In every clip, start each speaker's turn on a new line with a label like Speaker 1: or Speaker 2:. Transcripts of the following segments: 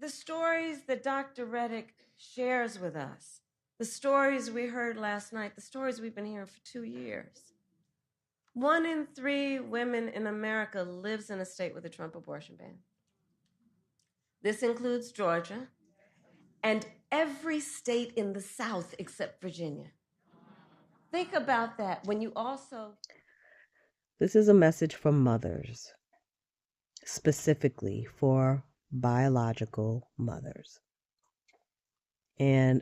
Speaker 1: The stories that Dr. Reddick shares with us, the stories we heard last night, the stories we've been hearing for 2 years. 1 in 3 women in America lives in a state with a Trump abortion ban. This includes Georgia and every state in the South except Virginia. Think about that when you also...
Speaker 2: This is a message from mothers, specifically for biological mothers. And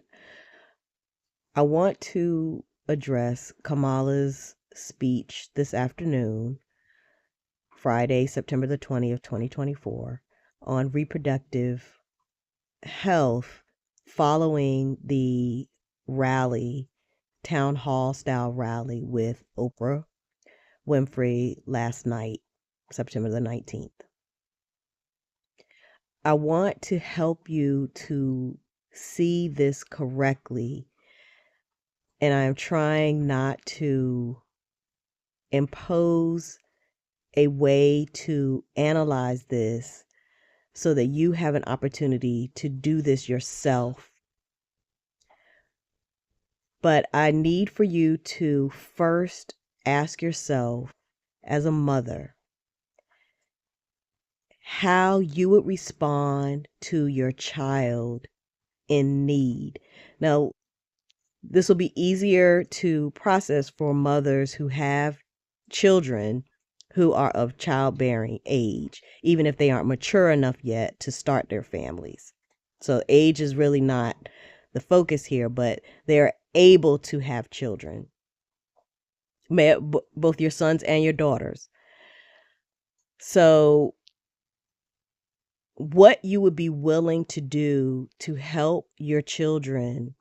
Speaker 2: I want to address Kamala's speech this afternoon, Friday, September the 20th, 2024, on reproductive health following the rally, town hall style rally with Oprah Winfrey last night, September the 19th. I want to help you to see this correctly, and I'm trying not to impose a way to analyze this so that you have an opportunity to do this yourself. But I need for you to first ask yourself, as a mother, how you would respond to your child in need. Now, this will be easier to process for mothers who have children who are of childbearing age, even if they aren't mature enough yet to start their families. So age is really not the focus here, but they're able to have children, both your sons and your daughters. So what you would be willing to do to help your children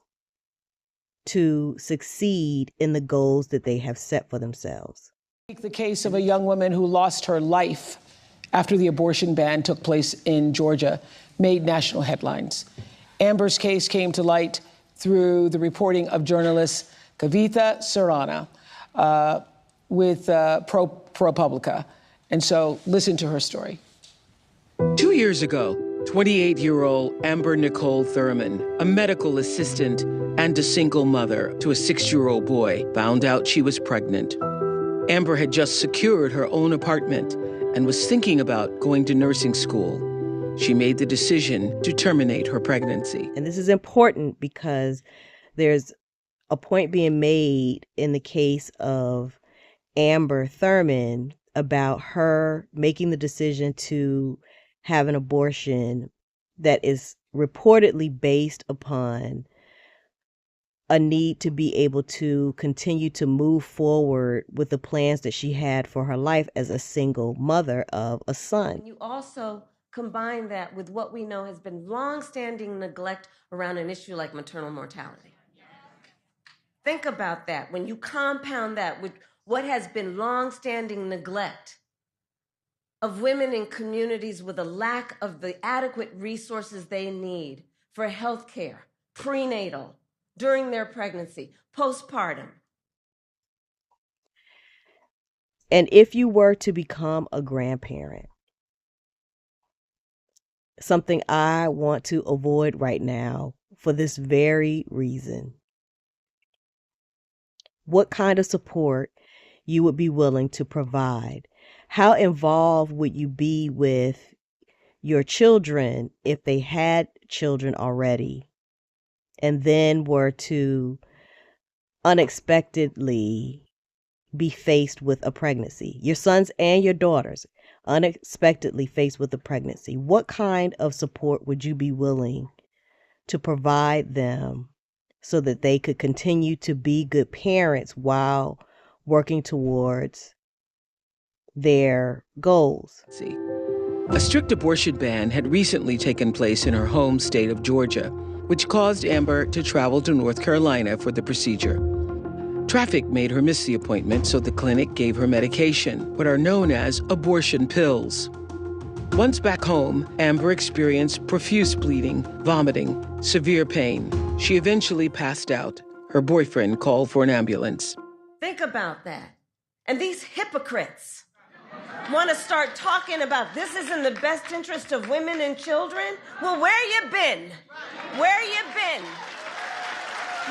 Speaker 2: to succeed in the goals that they have set for themselves.
Speaker 3: The case of a young woman who lost her life after the abortion ban took place in Georgia made national headlines. Amber's case came to light through the reporting of journalist Kavitha Sarana with ProPublica. And so listen to her story.
Speaker 4: 2 years ago, 28-year-old Amber Nicole Thurman, a medical assistant and a single mother to a 6-year-old boy, found out she was pregnant. Amber had just secured her own apartment and was thinking about going to nursing school. She made the decision to terminate her pregnancy.
Speaker 2: And this is important because there's a point being made in the case of Amber Thurman about her making the decision to have an abortion that is reportedly based upon a need to be able to continue to move forward with the plans that she had for her life as a single mother of a son.
Speaker 1: You also combine that with what we know has been long-standing neglect around an issue like maternal mortality. Think about that. When you compound that with what has been long-standing neglect of women in communities with a lack of the adequate resources they need for health care, prenatal, during their pregnancy, postpartum.
Speaker 2: And if you were to become a grandparent, something I want to avoid right now for this very reason, what kind of support you would be willing to provide? How involved would you be with your children if they had children already and then were to unexpectedly be faced with a pregnancy? Your sons and your daughters unexpectedly faced with a pregnancy. What kind of support would you be willing to provide them so that they could continue to be good parents while working towards their goals?
Speaker 4: A strict abortion ban had recently taken place in her home state of Georgia, which caused Amber to travel to North Carolina for the procedure. Traffic made her miss the appointment, so the clinic gave her medication, what are known as abortion pills. Once back home, Amber experienced profuse bleeding, vomiting, severe pain. She eventually passed out. Her boyfriend called for an ambulance.
Speaker 1: Think about that. And these hypocrites Want to start talking about this is in the best interest of women and children? Well, where you been? Where you been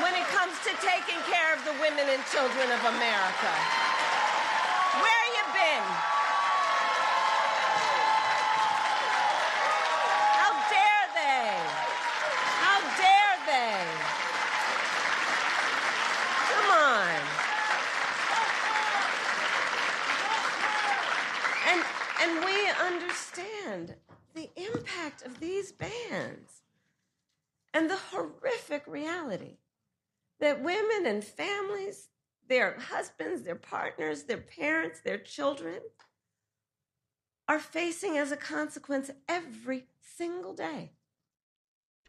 Speaker 1: when it comes to taking care of the women and children of America? Where you been? How dare they? How dare they? Come on. And we understand the impact of these bans and the horrific reality that women and families, their husbands, their partners, their parents, their children are facing as a consequence every single day.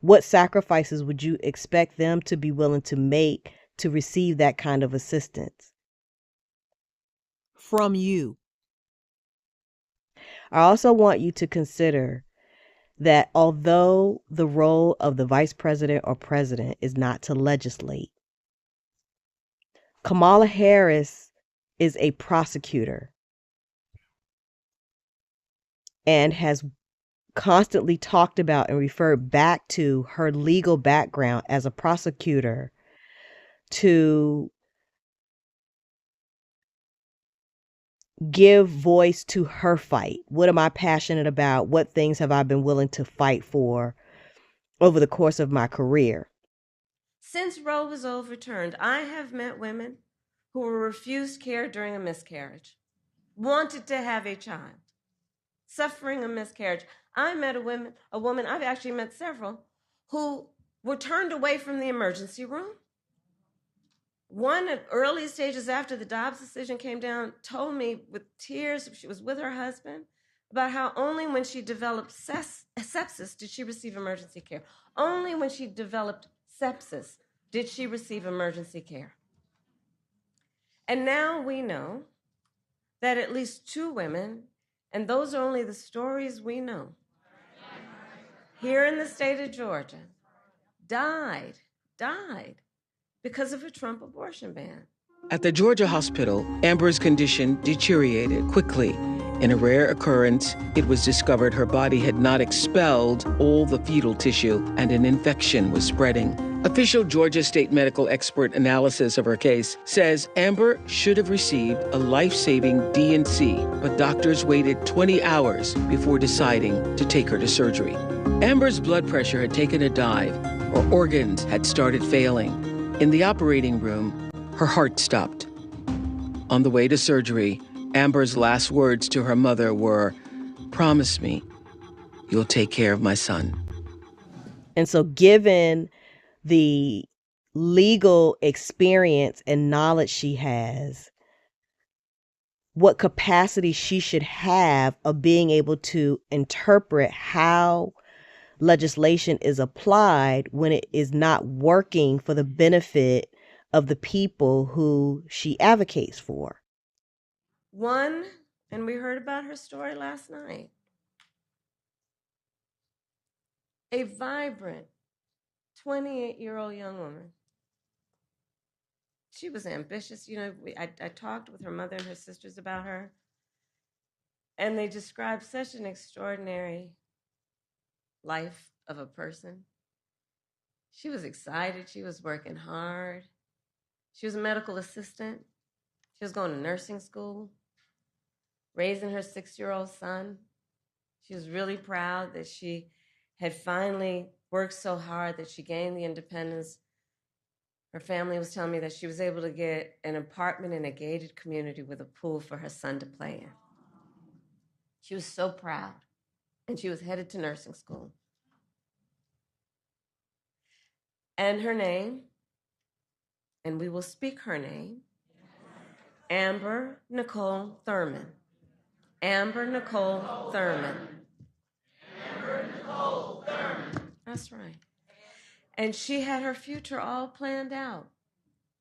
Speaker 2: What sacrifices would you expect them to be willing to make to receive that kind of assistance?
Speaker 5: From you.
Speaker 2: I also want you to consider that although the role of the vice president or president is not to legislate, Kamala Harris is a prosecutor and has constantly talked about and referred back to her legal background as a prosecutor to give voice to her fight. What am I passionate about? What things have I been willing to fight for over the course of my career?
Speaker 1: Since Roe was overturned, I have met women who were refused care during a miscarriage, wanted to have a child, suffering a miscarriage. I met a woman, I've actually met several, who were turned away from the emergency room. One at early stages after the Dobbs decision came down told me with tears, she was with her husband, about how only when she developed sepsis did she receive emergency care. Only when she developed sepsis did she receive emergency care. And now we know that at least 2 women, and those are only the stories we know, here in the state of Georgia, died because of a Trump abortion ban.
Speaker 4: At the Georgia hospital, Amber's condition deteriorated quickly. In a rare occurrence, it was discovered her body had not expelled all the fetal tissue and an infection was spreading. Official Georgia state medical expert analysis of her case says Amber should have received a life-saving D&C, but doctors waited 20 hours before deciding to take her to surgery. Amber's blood pressure had taken a dive, her organs had started failing. In the operating room, her heart stopped. On the way to surgery, Amber's last words to her mother were, "Promise me you'll take care of my son."
Speaker 2: And so given the legal experience and knowledge she has, what capacity she should have of being able to interpret how legislation is applied when it is not working for the benefit of the people who she advocates for.
Speaker 1: One, and we heard about her story last night, a vibrant 28-year-old young woman. She was ambitious. You know, I talked with her mother and her sisters about her, and they described such an extraordinary life of a person. She was excited. She was working hard. She was a medical assistant. She was going to nursing school, raising her 6-year-old son. She was really proud that she had finally worked so hard that she gained the independence. Her family was telling me that she was able to get an apartment in a gated community with a pool for her son to play in. She was so proud, and she was headed to nursing school. And her name, and we will speak her name, Amber Nicole Thurman. Amber Nicole Thurman. Amber Nicole Thurman. That's right. And she had her future all planned out.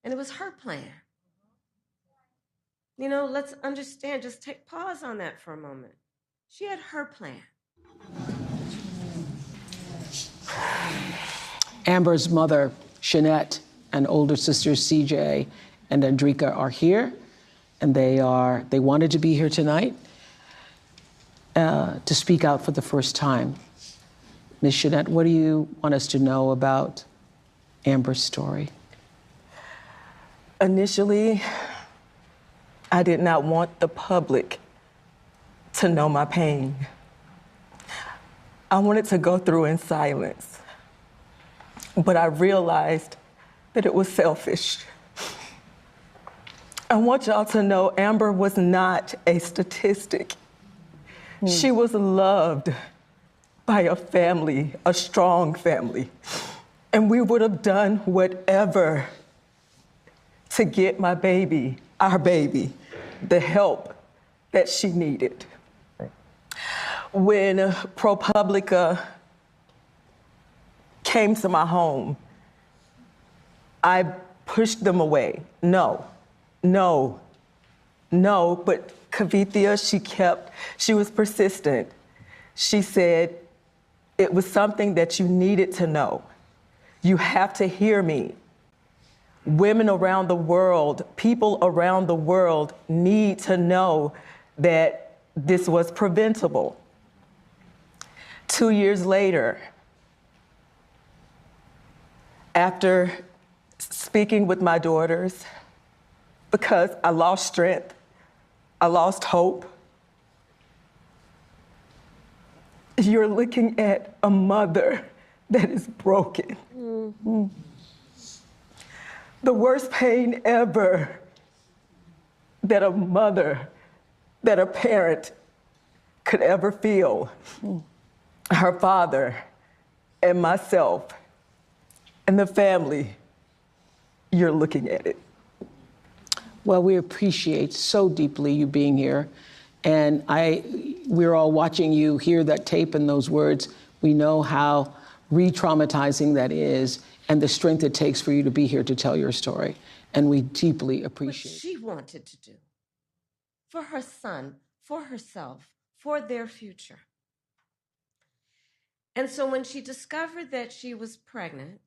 Speaker 1: And it was her plan. You know, let's understand, just take pause on that for a moment. She had her plan.
Speaker 3: Amber's mother, Shanette, and older sisters, CJ and Andrika, are here. And they wanted to be here tonight. to speak out for the first time. Ms. Jeanette, what do you want us to know about Amber's story?
Speaker 5: Initially, I did not want the public to know my pain. I wanted to go through in silence, but I realized that it was selfish. I want y'all to know Amber was not a statistic. She was loved by a family, a strong family, and we would have done whatever to get my baby, our baby, the help that she needed. When ProPublica came to my home, I pushed them away. No, but Kavithia, she was persistent. She said, it was something that you needed to know. You have to hear me. Women around the world, people around the world need to know that this was preventable. 2 years later, after speaking with my daughters, because I lost strength, I lost hope, you're looking at a mother that is broken. Mm-hmm. The worst pain ever that a mother, that a parent could ever feel. Her father and myself and the family, you're looking at it.
Speaker 3: Well, we appreciate so deeply you being here. And we're all watching you hear that tape and those words. We know how re-traumatizing that is and the strength it takes for you to be here to tell your story. And we deeply appreciate it.
Speaker 1: What she wanted to do for her son, for herself, for their future. And so when she discovered that she was pregnant,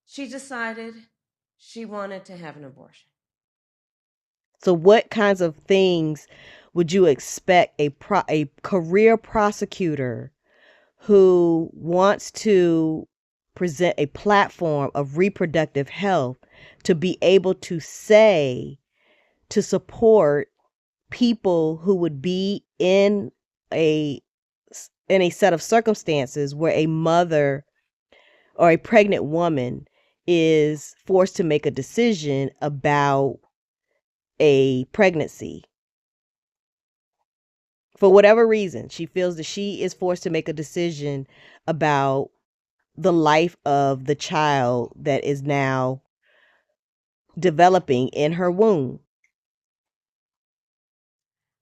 Speaker 1: she decided she wanted to have an abortion.
Speaker 2: So what kinds of things would you expect a career prosecutor who wants to present a platform of reproductive health to be able to say to support people who would be in a set of circumstances where a mother or a pregnant woman is forced to make a decision about a pregnancy? For whatever reason, she feels that she is forced to make a decision about the life of the child that is now developing in her womb.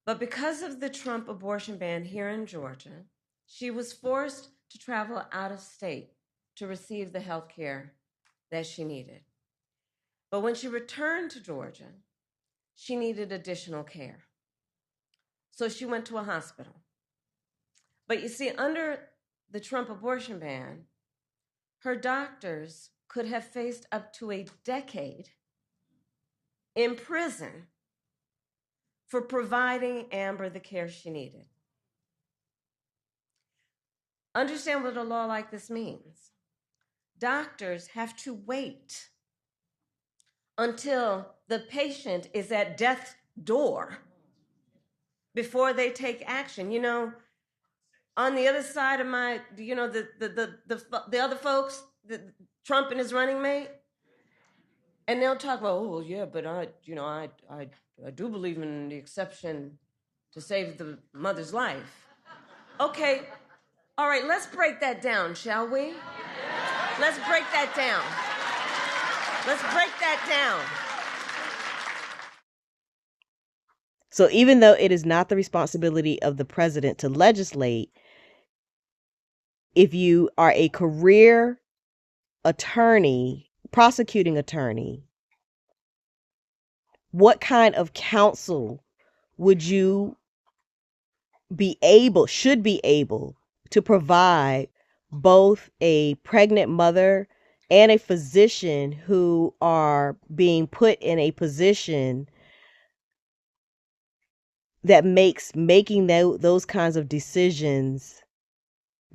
Speaker 1: But because of the Trump abortion ban here in Georgia, she was forced to travel out of state to receive the health care that she needed. But when she returned to Georgia, she needed additional care. So she went to a hospital. But you see, under the Trump abortion ban, her doctors could have faced up to a decade in prison for providing Amber the care she needed. Understand what a law like this means. Doctors have to wait until the patient is at death's door before they take action. You know, on the other side of my, you know, the other folks, Trump and his running mate, and they'll talk about, oh, well, yeah, but I do believe in the exception to save the mother's life. Okay, all right, let's break that down, shall we? Let's break that down. Let's break that down.
Speaker 2: So even though it is not the responsibility of the president to legislate, if you are a career attorney, prosecuting attorney, what kind of counsel would you should be able to provide both a pregnant mother and a physician who are being put in a position that makes making those kinds of decisions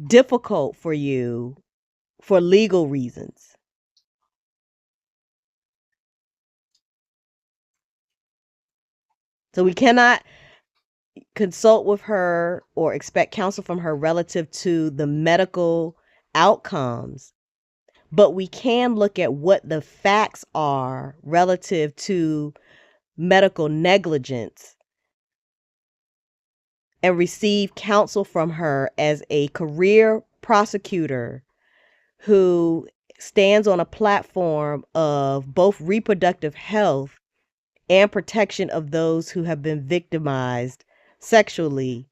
Speaker 2: difficult for you for legal reasons. So we cannot consult with her or expect counsel from her relative to the medical outcomes, but we can look at what the facts are relative to medical negligence and receive counsel from her as a career prosecutor who stands on a platform of both reproductive health and protection of those who have been victimized sexually,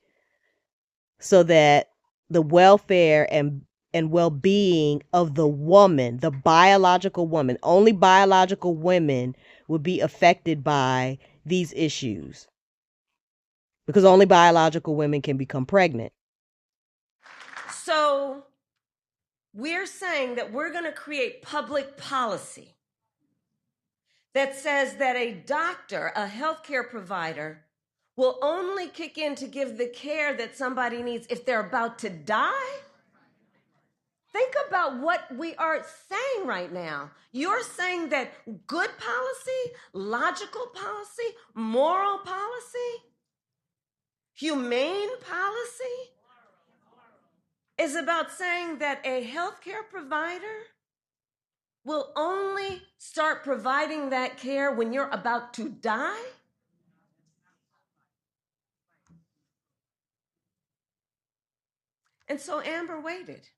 Speaker 2: so that the welfare and well-being of the woman, the biological woman, only biological women would be affected by these issues, because only biological women can become pregnant.
Speaker 1: So we're saying that we're going to create public policy that says that a doctor, a healthcare provider, will only kick in to give the care that somebody needs if they're about to die? Think about what we are saying right now. You're saying that good policy, logical policy, moral policy, humane policy is about saying that a healthcare provider will only start providing that care when you're about to die? And so Amber waited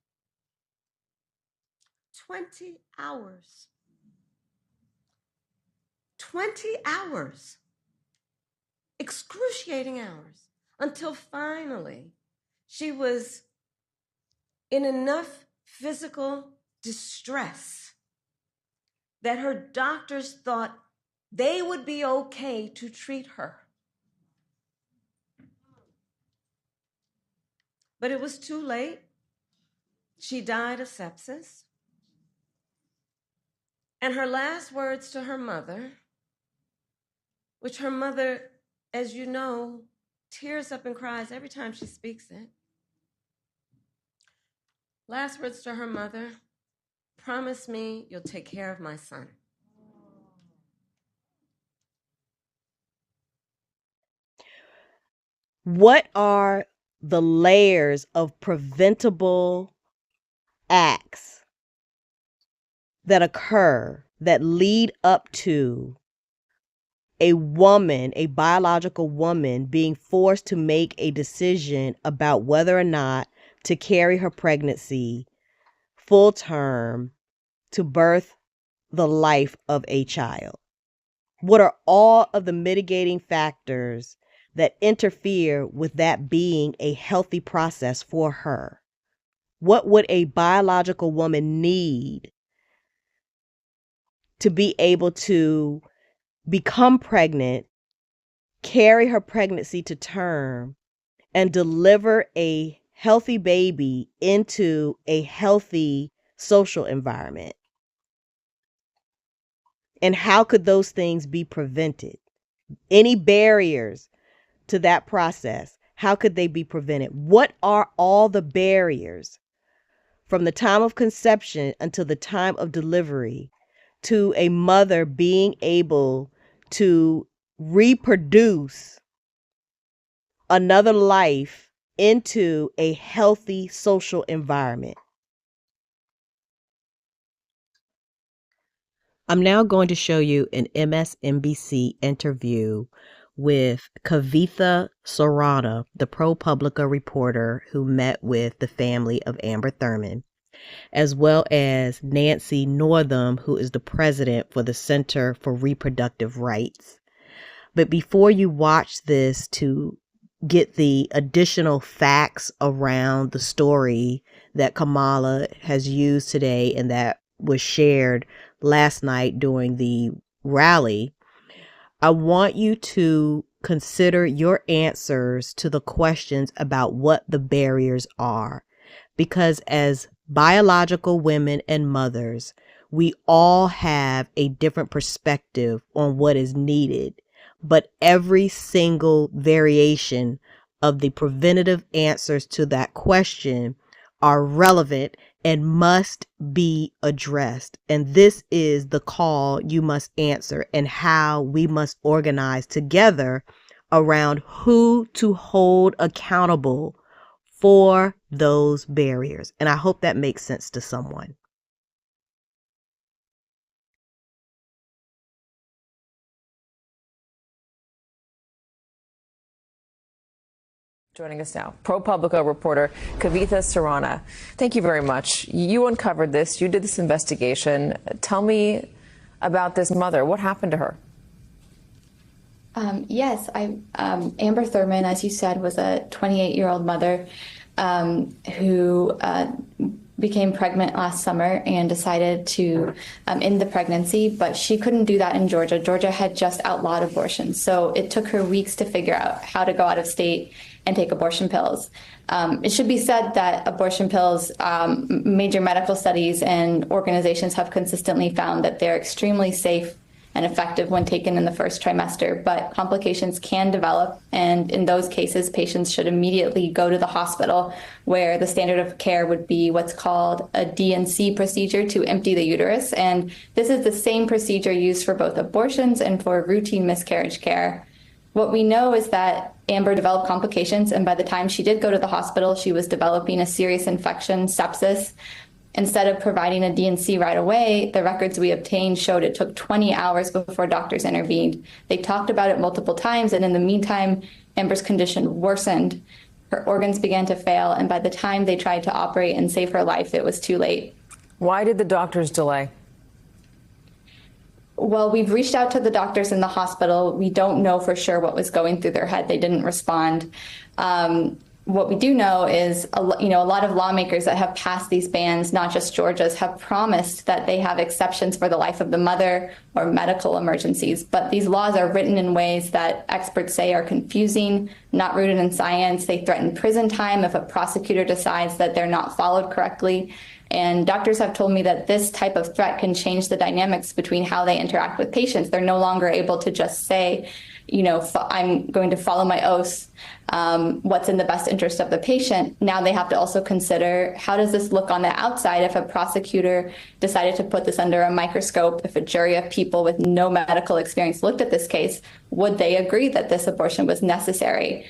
Speaker 1: 20 hours. 20 hours. Excruciating hours. Until finally she was in enough physical distress that her doctors thought they would be okay to treat her. But it was too late. She died of sepsis. And her last words to her mother, which her mother, as you know, tears up and cries every time she speaks it. Last words to her mother, promise me you'll take care of my son.
Speaker 2: What are the layers of preventable acts that occur that lead up to a woman, a biological woman, being forced to make a decision about whether or not to carry her pregnancy full term to birth the life of a child? What are all of the mitigating factors that interfere with that being a healthy process for her? What would a biological woman need to be able to become pregnant, carry her pregnancy to term, and deliver a healthy baby into a healthy social environment? And how could those things be prevented? Any barriers to that process, how could they be prevented? What are all the barriers from the time of conception until the time of delivery to a mother being able to reproduce another life into a healthy social environment? I'm now going to show you an MSNBC interview with Kavitha Sarana, the ProPublica reporter who met with the family of Amber Thurman, as well as Nancy Northam, who is the president for the Center for Reproductive Rights. But before you watch this to get the additional facts around the story that Kamala has used today and that was shared last night during the rally, I want you to consider your answers to the questions about what the barriers are. Because as biological women and mothers, we all have a different perspective on what is needed. but every single variation of the preventative answers to that question are relevant and must be addressed. And this is the call you must answer and how we must organize together around who to hold accountable for those barriers. And I hope that makes sense to someone.
Speaker 6: Joining us now, ProPublica reporter Kavitha Sarana. Thank you very much. You uncovered this. You did this investigation. Tell me about this mother. What happened to her?
Speaker 7: Yes, Amber Thurman, as you said, was a 28-year-old mother who became pregnant last summer and decided to end the pregnancy, but she couldn't do that in Georgia. Georgia had just outlawed abortion, so it took her weeks to figure out how to go out of state and take abortion pills. It should be said that abortion pills, major medical studies and organizations have consistently found that they're extremely safe and effective when taken in the first trimester, but complications can develop, and in those cases, patients should immediately go to the hospital, where the standard of care would be what's called a D&C procedure to empty the uterus, and this is the same procedure used for both abortions and for routine miscarriage care. What we know is that Amber developed complications, and by the time she did go to the hospital, she was developing a serious infection, sepsis. Instead of providing a D&C right away, the records we obtained showed it took 20 hours before doctors intervened. They talked about it multiple times, and in the meantime, Amber's condition worsened. Her organs began to fail, and by the time they tried to operate and save her life, it was too late.
Speaker 6: Why did the doctors delay?
Speaker 7: Well, we've reached out to the doctors in the hospital. We don't know for sure what was going through their head. They didn't respond. What we do know is, a lot of lawmakers that have passed these bans, not just Georgia's, have promised that they have exceptions for the life of the mother or medical emergencies. But these laws are written in ways that experts say are confusing, not rooted in science. They threaten prison time if a prosecutor decides that they're not followed correctly. And doctors have told me that this type of threat can change the dynamics between how they interact with patients. They're no longer able to just say, I'm going to follow my oaths, what's in the best interest of the patient. Now they have to also consider, how does this look on the outside if a prosecutor decided to put this under a microscope? If a jury of people with no medical experience looked at this case, would they agree that this abortion was necessary?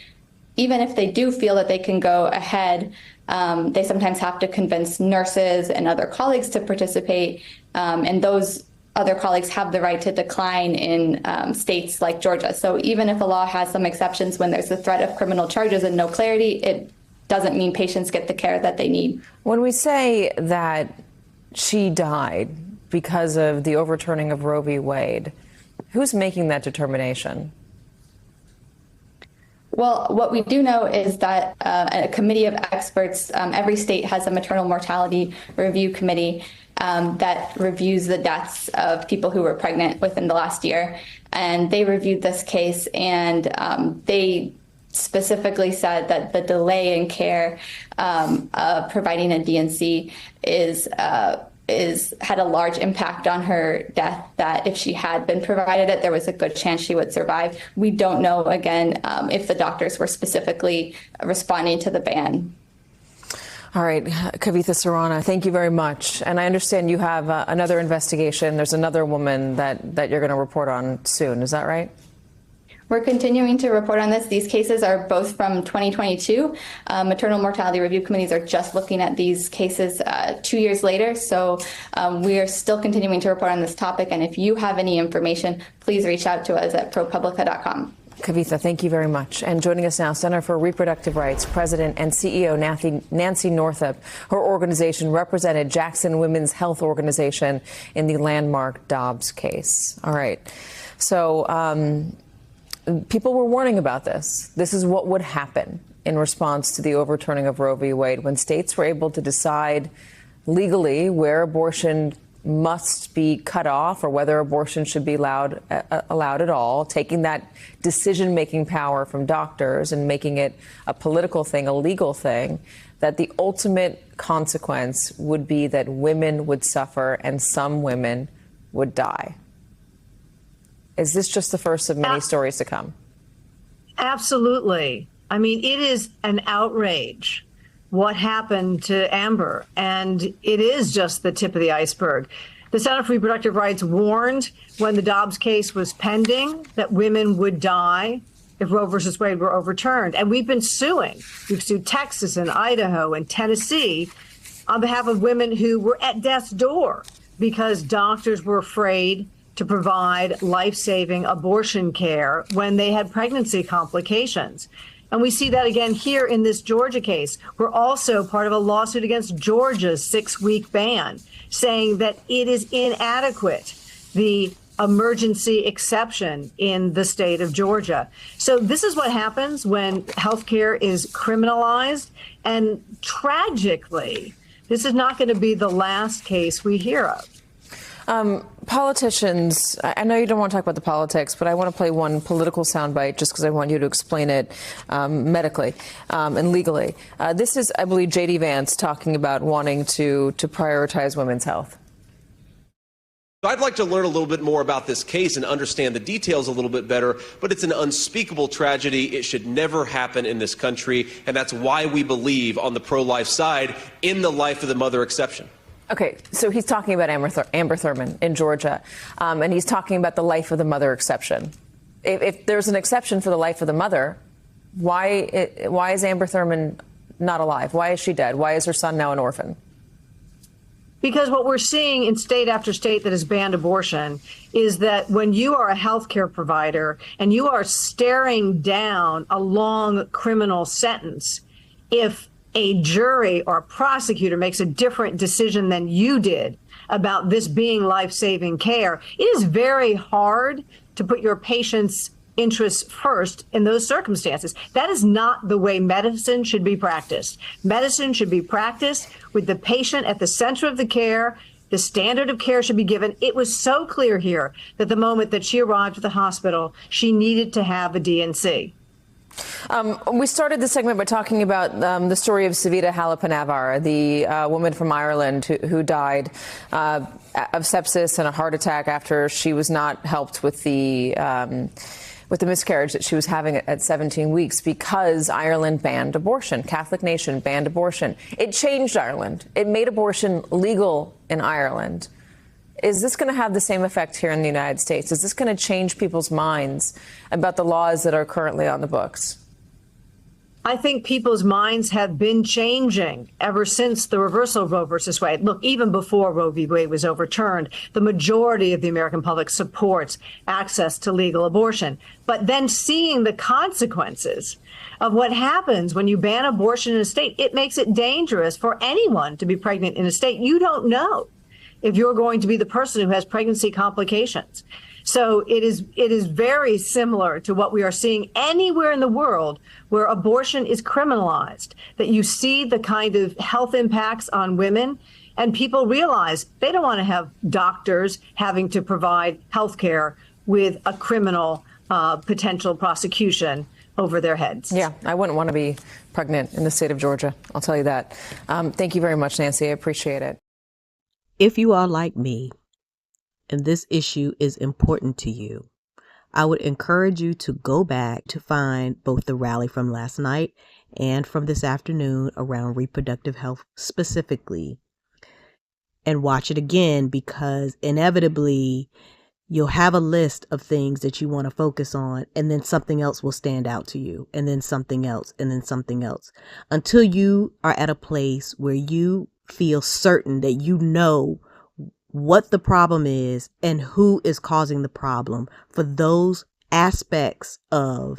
Speaker 7: Even if they do feel that they can go ahead, they sometimes have to convince nurses and other colleagues to participate, and those other colleagues have the right to decline in states like Georgia. So even if a law has some exceptions when there's the threat of criminal charges and no clarity, it doesn't mean patients get the care that they need.
Speaker 6: When we say that she died because of the overturning of Roe v. Wade, who's making that determination?
Speaker 7: Well, what we do know is that a committee of experts, every state has a maternal mortality review committee that reviews the deaths of people who were pregnant within the last year. And they reviewed this case, and they specifically said that the delay in care providing a D&C had a large impact on her death, that if she had been provided it, there was a good chance she would survive. We don't know, again, if the doctors were specifically responding to the ban.
Speaker 6: All right, Kavitha Sarana, thank you very much. And I understand you have another investigation. There's another woman that you're going to report on soon. Is that right?
Speaker 7: We're continuing to report on this. These cases are both from 2022. Maternal mortality review committees are just looking at these cases 2 years later. So we are still continuing to report on this topic. And if you have any information, please reach out to us at ProPublica.com.
Speaker 6: Kavitha, thank you very much. And joining us now, Center for Reproductive Rights President and CEO Nancy Northup. Her organization represented Jackson Women's Health Organization in the landmark Dobbs case. All right. So people were warning about this. This is what would happen in response to the overturning of Roe v. Wade, when states were able to decide legally where abortion must be cut off or whether abortion should be allowed at all, taking that decision-making power from doctors and making it a political thing, a legal thing, that the ultimate consequence would be that women would suffer and some women would die. Is this just the first of many stories to come?
Speaker 8: Absolutely. I mean, it is an outrage what happened to Amber, and it is just the tip of the iceberg. The Center for Reproductive Rights warned when the Dobbs case was pending that women would die if Roe versus Wade were overturned. And we've been suing. We've sued Texas and Idaho and Tennessee on behalf of women who were at death's door because doctors were afraid to provide life-saving abortion care when they had pregnancy complications. And we see that again here in this Georgia case. We're also part of a lawsuit against Georgia's 6-week ban, saying that it is inadequate, the emergency exception in the state of Georgia. So this is what happens when healthcare is criminalized. And tragically, this is not going to be the last case we hear of.
Speaker 6: Politicians, I know you don't want to talk about the politics, but I want to play one political soundbite just because I want you to explain it medically and legally. This is, I believe, J.D. Vance talking about wanting to prioritize women's health.
Speaker 9: I'd like to learn a little bit more about this case and understand the details a little bit better, but it's an unspeakable tragedy. It should never happen in this country, and that's why we believe on the pro-life side in the life of the mother exception.
Speaker 6: Okay, so he's talking about Amber Thurman in Georgia, and he's talking about the life of the mother exception. If there's an exception for the life of the mother, why is Amber Thurman not alive? Why is she dead? Why is her son now an orphan?
Speaker 8: Because what we're seeing in state after state that has banned abortion is that when you are a healthcare provider and you are staring down a long criminal sentence, if a jury or a prosecutor makes a different decision than you did about this being life-saving care, it is very hard to put your patient's interests first in those circumstances. That is not the way medicine should be practiced. Medicine should be practiced with the patient at the center of the care. The standard of care should be given. It was so clear here that the moment that she arrived at the hospital, she needed to have a DNC.
Speaker 6: We started this segment by talking about the story of Savita Halappanavar, the woman from Ireland who died of sepsis and a heart attack after she was not helped with the miscarriage that she was having at 17 weeks because Ireland banned abortion. Catholic nation banned abortion. It changed Ireland. It made abortion legal in Ireland. Is this going to have the same effect here in the United States? Is this going to change people's minds about the laws that are currently on the books?
Speaker 8: I think people's minds have been changing ever since the reversal of Roe versus Wade. Look, even before Roe v. Wade was overturned, the majority of the American public supports access to legal abortion. But then seeing the consequences of what happens when you ban abortion in a state, it makes it dangerous for anyone to be pregnant in a state. You don't know if you're going to be the person who has pregnancy complications. So it is very similar to what we are seeing anywhere in the world where abortion is criminalized, that you see the kind of health impacts on women, and people realize they don't want to have doctors having to provide health care with a criminal potential prosecution over their heads.
Speaker 6: Yeah, I wouldn't want to be pregnant in the state of Georgia. I'll tell you that. Thank you very much, Nancy. I appreciate it.
Speaker 2: If you are like me, and this issue is important to you, I would encourage you to go back to find both the rally from last night and from this afternoon around reproductive health specifically, and watch it again, because inevitably you'll have a list of things that you want to focus on, and then something else will stand out to you, and then something else, and then something else, until you are at a place where you feel certain that you know what the problem is and who is causing the problem for those aspects of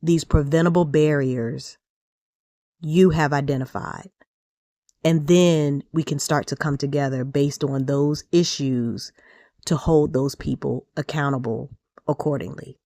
Speaker 2: these preventable barriers you have identified. And then we can start to come together based on those issues to hold those people accountable accordingly.